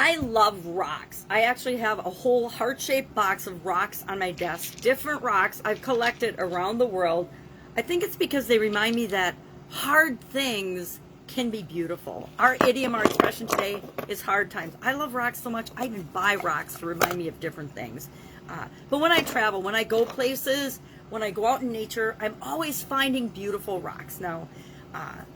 I love rocks. I actually have a whole heart-shaped box of rocks on my desk. Different rocks I've collected around the world. I think it's because they remind me that hard things can be beautiful. Our idiom, our expression today is hard times. I love rocks so much, I even buy rocks to remind me of different things. But when I travel, when I go places, when I go out in nature, I'm always finding beautiful rocks. Now,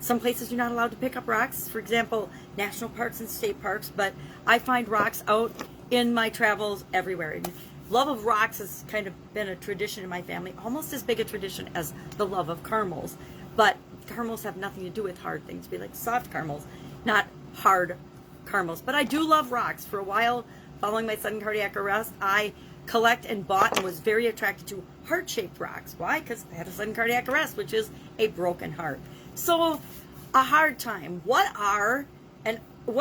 some places you're not allowed to pick up rocks, for example, national parks and state parks, but I find rocks out in my travels everywhere. And love of rocks has kind of been a tradition in my family, almost as big a tradition as the love of caramels. But caramels have nothing to do with hard things. We like soft caramels, not hard caramels. But I do love rocks. For a while, following my sudden cardiac arrest, I collect and bought and was very attracted to heart-shaped rocks. Why? Because I had a sudden cardiac arrest, which is a broken heart. So, a hard time. What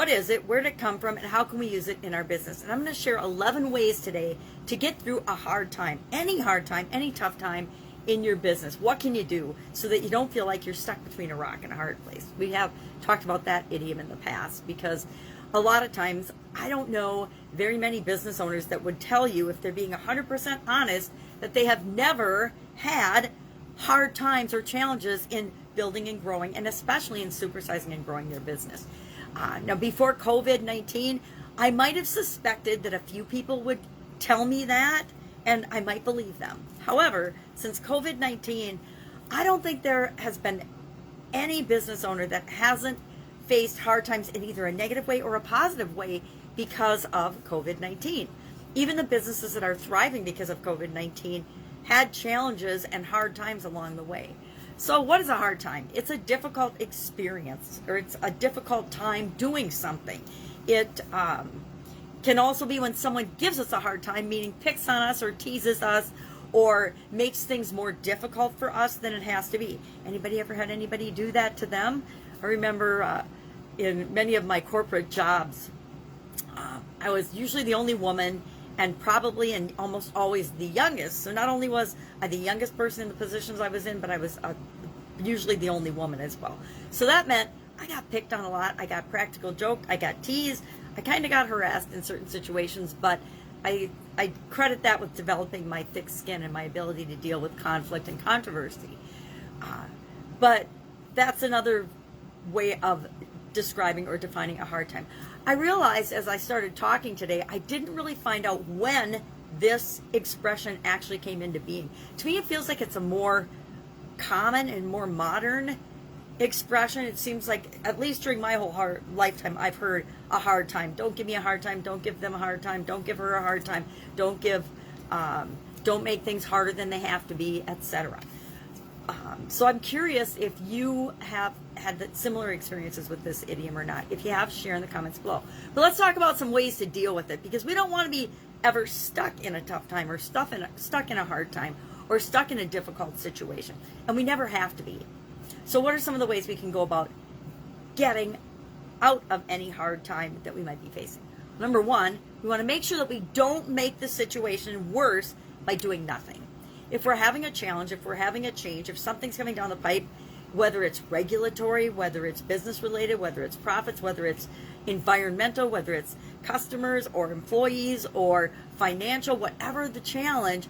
is it? Where did it come from? And how can we use it in our business? And I'm going to share 11 ways today to get through a hard time, any tough time in your business. What can you do so that you don't feel like you're stuck between a rock and a hard place? We have talked about that idiom in the past because a lot of times I don't know very many business owners that would tell you, if they're being 100% honest, that they have never had hard times or challenges in building and growing, and especially in supersizing and growing their business. Now, before COVID-19, I might have suspected that a few people would tell me that, and I might believe them. However, since COVID-19, I don't think there has been any business owner that hasn't faced hard times in either a negative way or a positive way because of COVID-19. Even the businesses that are thriving because of COVID-19 had challenges and hard times along the way. So what is a hard time? It's a difficult experience, or it's a difficult time doing something. It can also be when someone gives us a hard time, meaning picks on us or teases us or makes things more difficult for us than it has to be. Anybody ever had anybody do that to them? I remember in many of my corporate jobs, I was usually the only woman and probably and almost always the youngest. So not only was I the youngest person in the positions I was in, but I was usually the only woman as well. So that meant I got picked on a lot. I got practical joked. I got teased. I kind of got harassed in certain situations, but I credit that with developing my thick skin and my ability to deal with conflict and controversy. But that's another way of describing or defining a hard time. I realized as I started talking today, I didn't really find out when this expression actually came into being. To me, it feels like it's a more common and more modern expression. It seems like, at least during my whole lifetime, I've heard a hard time. Don't give me a hard time. Don't give them a hard time. Don't give her a hard time. Don't make things harder than they have to be, etc. So I'm curious if you have had similar experiences with this idiom or not. If you have, share in the comments below. But let's talk about some ways to deal with it, because we don't want to be ever stuck in a tough time or stuck in a hard time or stuck in a difficult situation. And we never have to be. So what are some of the ways we can go about getting out of any hard time that we might be facing? Number one, we want to make sure that we don't make the situation worse by doing nothing. If we're having a challenge, if we're having a change, if something's coming down the pipe, whether it's regulatory, whether it's business related, whether it's profits, whether it's environmental, whether it's customers or employees or financial, whatever the challenge,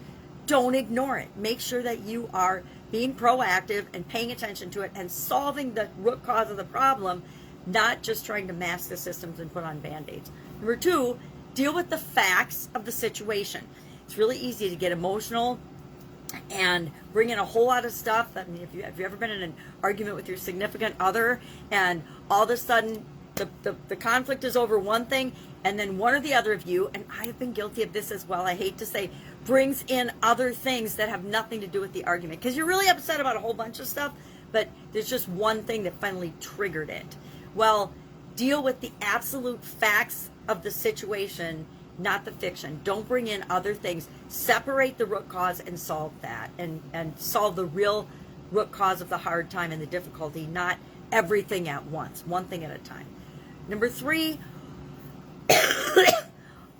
don't ignore it. Make sure that you are being proactive and paying attention to it and solving the root cause of the problem, not just trying to mask the symptoms and put on Band-Aids. Number two, deal with the facts of the situation. It's really easy to get emotional and bring in a whole lot of stuff. I mean, have you ever been in an argument with your significant other and all of a sudden the conflict is over one thing, and then one or the other of you, and I've been guilty of this as well, I hate to say, brings in other things that have nothing to do with the argument, because you're really upset about a whole bunch of stuff, but there's just one thing that finally triggered it. Well, deal with the absolute facts of the situation, not the fiction. Don't bring in other things. Separate the root cause and solve that, and solve the real root cause of the hard time and the difficulty, not everything at once, one thing at a time. Number three,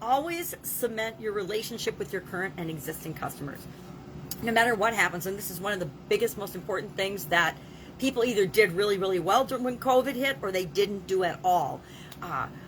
always cement your relationship with your current and existing customers. No matter what happens, and this is one of the biggest, most important things that people either did really, really well when COVID hit or they didn't do at all.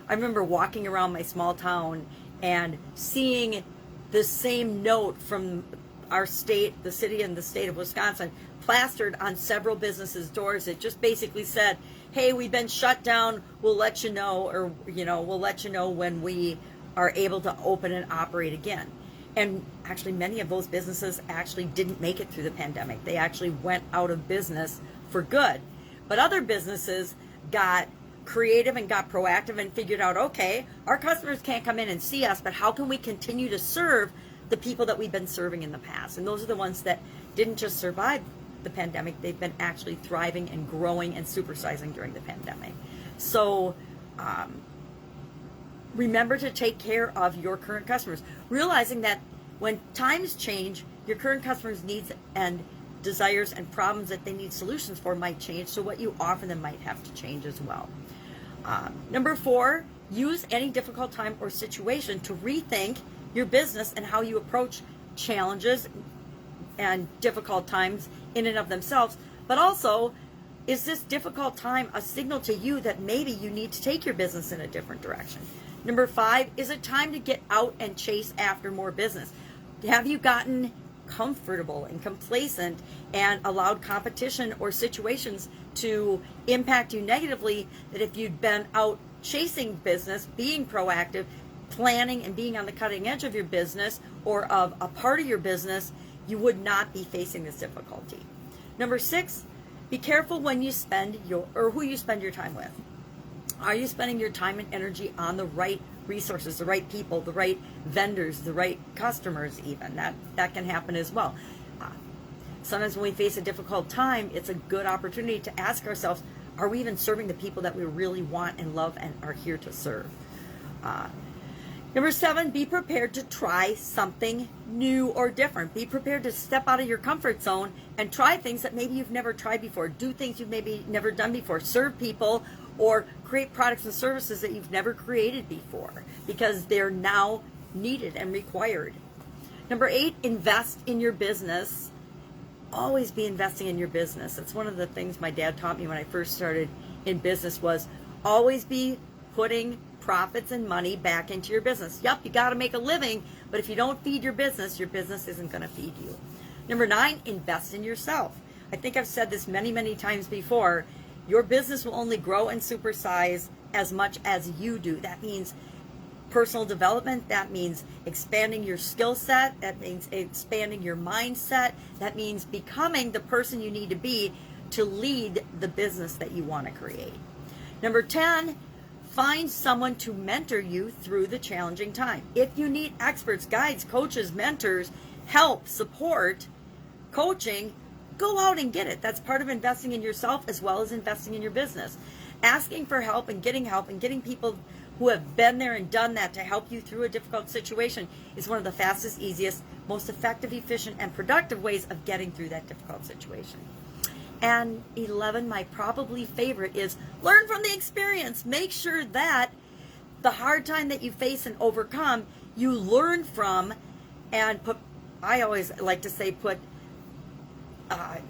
I remember walking around my small town and seeing the same note from our state, the city and the state of Wisconsin, plastered on several businesses' doors. It just basically said, hey, we've been shut down. We'll let you know, or, we'll let you know when we are able to open and operate again. And actually, many of those businesses actually didn't make it through the pandemic. They actually went out of business for good. But other businesses got creative and got proactive and figured out, okay, our customers can't come in and see us, but how can we continue to serve the people that we've been serving in the past? And those are the ones that didn't just survive the pandemic, they've been actually thriving and growing and supersizing during the pandemic. So remember to take care of your current customers, realizing that when times change, your current customers' needs and desires and problems that they need solutions for might change, so what you offer them might have to change as well. Number 4, use any difficult time or situation to rethink your business and how you approach challenges and difficult times in and of themselves, but also, is this difficult time a signal to you that maybe you need to take your business in a different direction? Number 5, is it time to get out and chase after more business? Have you gotten comfortable and complacent and allowed competition or situations to impact you negatively, that if you'd been out chasing business, being proactive, planning and being on the cutting edge of your business or of a part of your business, you would not be facing this difficulty? Number 6, be careful when you spend who you spend your time with. Are you spending your time and energy on the right resources, the right people, the right vendors, the right customers even? That can happen as well. Sometimes when we face a difficult time, it's a good opportunity to ask ourselves, are we even serving the people that we really want and love and are here to serve? Number 7, be prepared to try something new or different. Be prepared to step out of your comfort zone and try things that maybe you've never tried before. Do things you've maybe never done before. Serve people or create products and services that you've never created before, because they're now needed and required. Number 8, invest in your business. Always be investing in your business. That's one of the things my dad taught me when I first started in business, was always be putting profits and money back into your business. Yep, you got to make a living, but if you don't feed your business isn't going to feed you. Number 9, invest in yourself. I think I've said this many, many times before. Your business will only grow and supersize as much as you do. That means personal development. That means expanding your skill set. That means expanding your mindset. That means becoming the person you need to be to lead the business that you want to create. Number 10, find someone to mentor you through the challenging time. If you need experts, guides, coaches, mentors, help, support, coaching, go out and get it. That's part of investing in yourself as well as investing in your business. Asking for help and getting people who have been there and done that to help you through a difficult situation is one of the fastest, easiest, most effective, efficient, and productive ways of getting through that difficult situation. And 11, my probably favorite, is learn from the experience. Make sure that the hard time that you face and overcome, you learn from, and I always like to say, put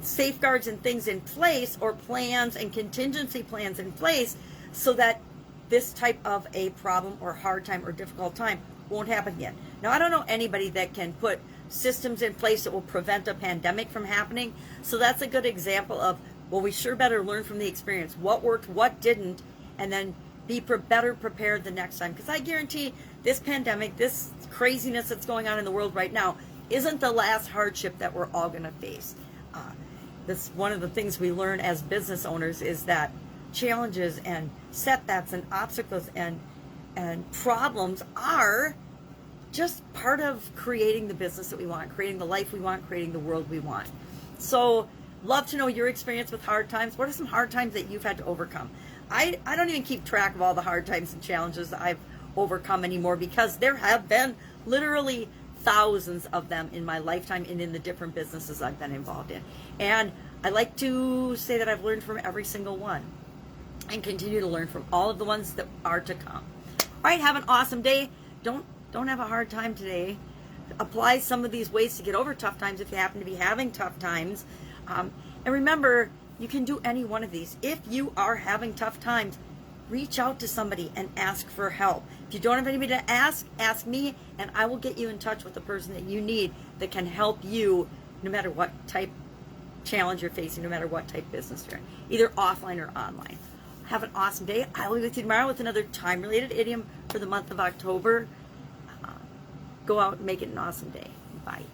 safeguards and things in place, or plans and contingency plans in place, so that this type of a problem or hard time or difficult time won't happen again. Now, I don't know anybody that can put systems in place that will prevent a pandemic from happening. So that's a good example of, well, we sure better learn from the experience. What worked, what didn't, and then be better prepared the next time. Because I guarantee this pandemic, this craziness that's going on in the world right now, isn't the last hardship that we're all going to face. That's one of the things we learn as business owners, is that challenges and setbacks and obstacles and problems are just part of creating the business that we want, creating the life we want, creating the world we want. So, love to know your experience with hard times. What are some hard times that you've had to overcome? I don't even keep track of all the hard times and challenges that I've overcome anymore, because there have been literally thousands of them in my lifetime and in the different businesses I've been involved in. And I like to say that I've learned from every single one and continue to learn from all of the ones that are to come. All right, have an awesome day. Don't have a hard time today. Apply some of these ways to get over tough times if you happen to be having tough times. And remember, you can do any one of these. If you are having tough times, reach out to somebody and ask for help. If you don't have anybody to ask me, and I will get you in touch with the person that you need that can help you no matter what type challenge you're facing, no matter what type business you're in, either offline or online. Have an awesome day. I will be with you tomorrow with another time-related idiom for the month of October. Go out and make it an awesome day. Bye.